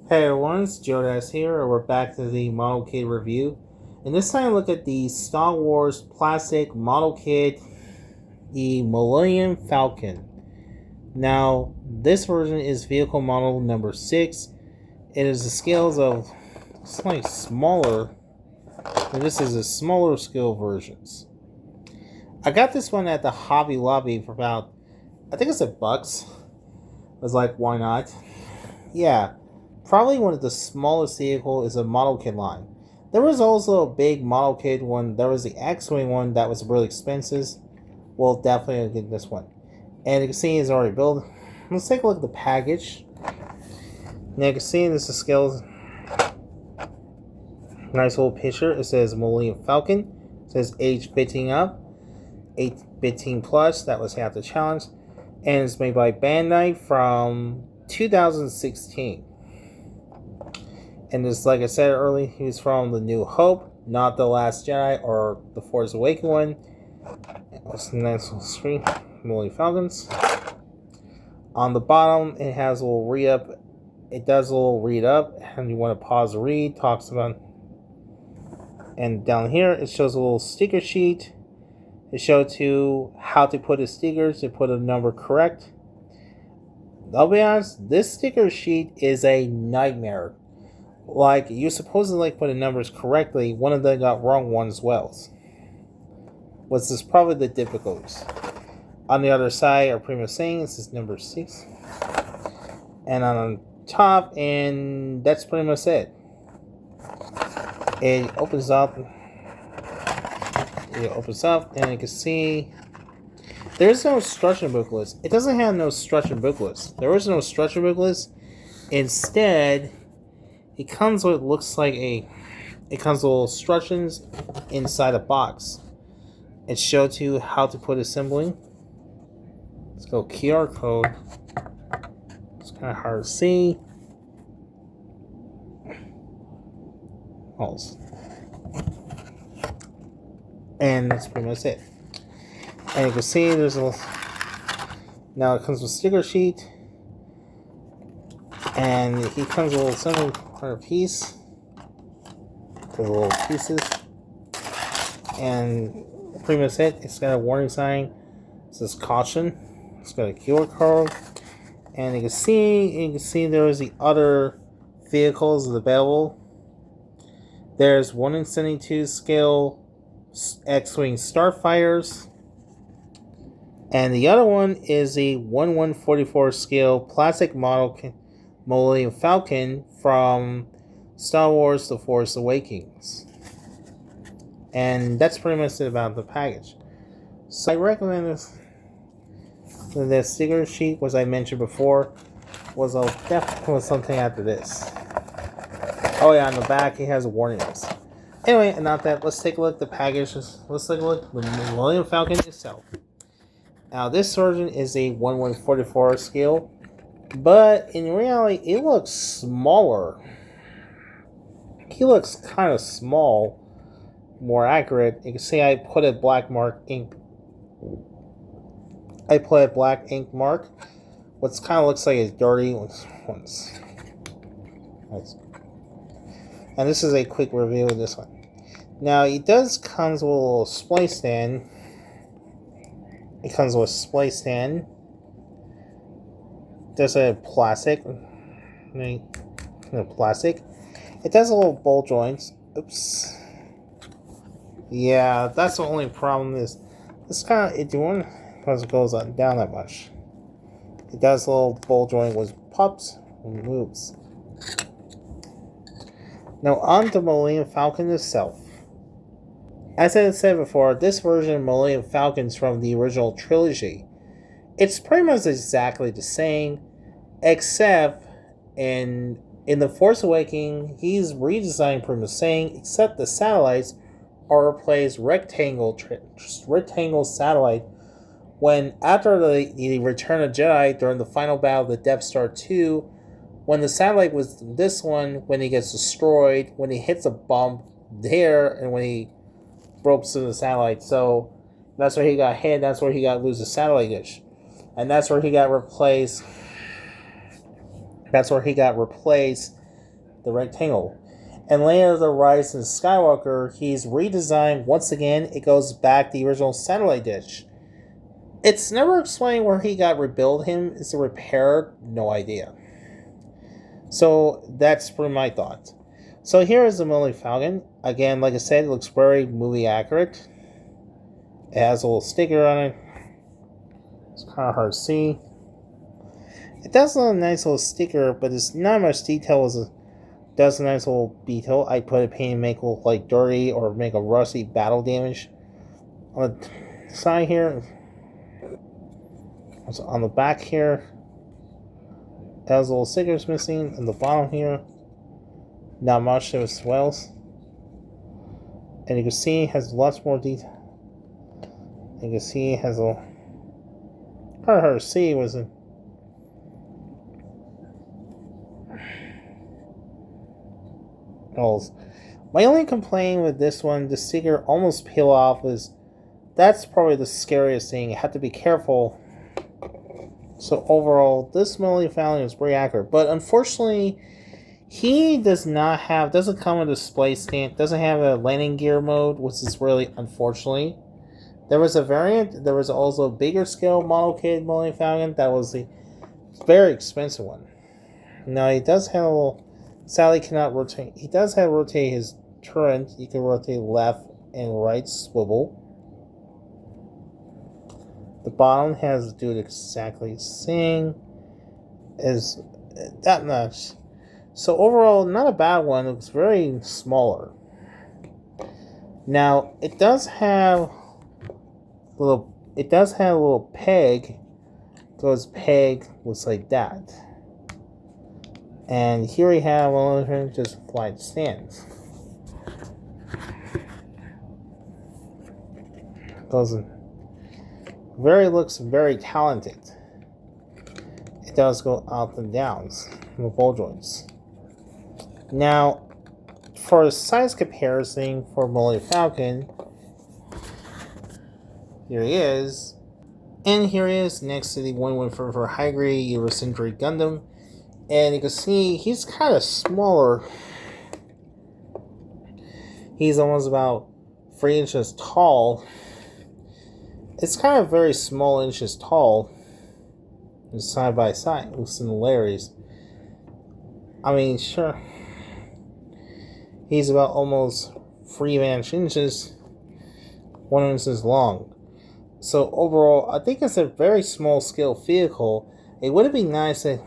Hey everyone, it's Jodas here, and we're back to the model kit review. And this time look at the Star Wars plastic model kit, the Millennium Falcon. Now, this version is vehicle model number 6. It is the scales of slightly smaller, and this is a smaller scale versions. I got this one at the Hobby Lobby for about, I think it's $1. I was like, why not? Yeah. Probably one of the smallest vehicle is a model kit line. There was also a big model kit one. There was the X-Wing one that was really expensive. We'll definitely get this one. And you can see it's already built. Let's take a look at the package. Now you can see this is scales. Nice little picture. It says Millennium Falcon. It says age 15 up. 15 plus. That was half the challenge. And it's made by Bandai from 2016. And just like I said earlier, he's from The New Hope, not The Last Jedi or The Force Awakens one. It's a nice little screen, Millennium Falcons. On the bottom, it has a little read up. It does a little read up, and you want to pause the read, talks about. And down here, it shows a little sticker sheet. It shows you how to put the stickers to put a number correct. I'll be honest, this sticker sheet is a nightmare. Like, you're supposed to put the numbers correctly, one of them got wrong one as well. Which is probably the difficulties. On the other side are pretty much saying this is number 6. And on top, and that's pretty much it. It opens up. And you can see there's no instruction booklet. It doesn't have no instruction booklet. There is no instruction booklet. Instead, it comes with it comes with little instructions inside a box. It shows you how to put assembly. Let's go QR code. It's kind of hard to see. And that's pretty much it. And you can see there's now it comes with a sticker sheet. And it comes with a little assembly part piece. The little pieces. And pretty much it. It's got a warning sign. It says caution. It's got a QR code. And you can see there's the other vehicles available. There's 1/72 scale X-Wing Starfighters. And the other one is a 1/144 scale plastic model Millennium Falcon from Star Wars The Force Awakens. And that's pretty much it about the package. So I recommend this. The sticker sheet, which I mentioned before, was definitely something after this. Oh yeah, on the back it has warnings. Anyway, and not that, let's take a look at the package. Let's take a look at the Millennium Falcon itself. Now this version is a 1/144 scale, but in reality it looks smaller. He looks kind of small, more accurate. You can see I put a black ink mark. What kind of looks like is dirty ones. And this is a quick review of this one. Now it does comes with a little display stand. It comes with a display stand. There's a plastic. Plastic. It does a little ball joints. Oops. Yeah, that's the only problem is this kind of because it goes down that much. It does a little ball joint with pops and moves. Now on to Millennium Falcon itself. As I said before, this version of Millennium Falcon is from the original trilogy. It's pretty much exactly the same, except in The Force Awakens, he's redesigned pretty much the same, except the satellites are replaced rectangle satellite. When after the Return of Jedi during the final battle of the Death Star 2, when the satellite was this one, when he gets destroyed, when he hits a bump there, and when he broke through the satellite, so that's where he got hit. That's where he got lose the satellite dish, and that's where he got replaced. That's where he got replaced the rectangle. And later, the Rise of Skywalker, he's redesigned once again. It goes back to the original satellite dish. It's never explained where he got rebuilt him. Is it repaired? No idea. So that's for my thought. So here is the Millennium Falcon. Again, like I said, it looks very movie accurate. It has a little sticker on it. It's kind of hard to see. It does a nice little sticker, but it's not much detail as it does a nice little detail. I put a paint and make it look like dirty or make a rusty battle damage. On the side here, on the back here, it has little stickers missing. On the bottom here, not much as well. And you can see it has lots more detail. You can see it has a hard to see was it. My only complaint with this one, the sticker almost peel off, is that's probably the scariest thing. You have to be careful. So overall, this Millennium Falcon is very accurate, but unfortunately, he doesn't come with a display stand, doesn't have a landing gear mode, which is really unfortunately. There was a variant. There was also a bigger scale model kit Millennium Falcon that was the very expensive one. Now he does have a little. Sadly, cannot rotate. He does have rotate his turret. You can rotate left and right swivel. The bottom has to do exactly the same as that much. So overall, not a bad one. It's very smaller. Now it does have a little peg. Goes peg looks like that. And here we have one of them just flight stands. Looks very talented. It does go up and downs with ball joints. Now, for the size comparison for Millennium Falcon, here he is. And here he is next to the 114 for high grade Eurocentric Gundam. And you can see he's kind of smaller. He's almost about 3 inches tall. It's kind of very small inches tall. Side by side with similarities. I mean, sure. He's about almost 3 inches. 1 inch long. So overall, I think it's a very small scale vehicle. It would be nice if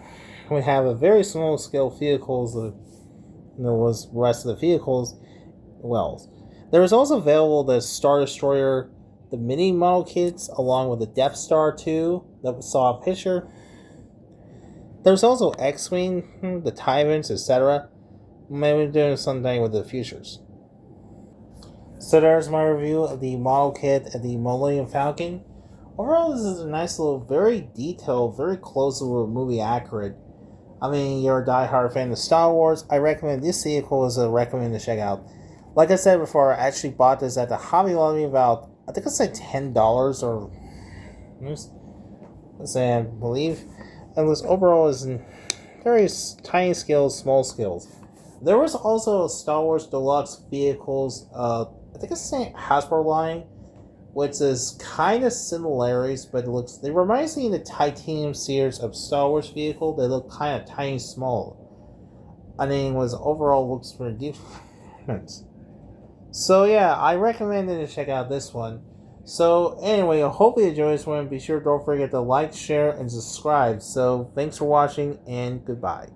we have a very small scale vehicles, was the rest of the vehicles. Well, there is also available the Star Destroyer, the mini model kits, along with the Death Star 2 that we saw a picture. There's also X-Wing, the Tyrants, etc. Maybe doing something with the futures. So there's my review of the model kit of the Millennium Falcon. Overall, this is a nice little, very detailed, very close to movie accurate. I mean, you're a die-hard fan of Star Wars, I recommend this vehicle as a recommend to check out. Like I said before, I actually bought this at the Hobby Lobby about, I think it's like $10 or, I believe. And this overall is in very tiny scales, small scales. There was also a Star Wars Deluxe vehicles, I think it's the Hasbro line, which is kind of similarities, but it reminds me of the titanium series of Star Wars vehicle. They look kind of tiny, small. I mean, overall looks pretty different. So yeah, I recommend you to check out this one. So anyway, I hope you enjoyed this one. Be sure don't forget to like, share, and subscribe. So thanks for watching, and goodbye.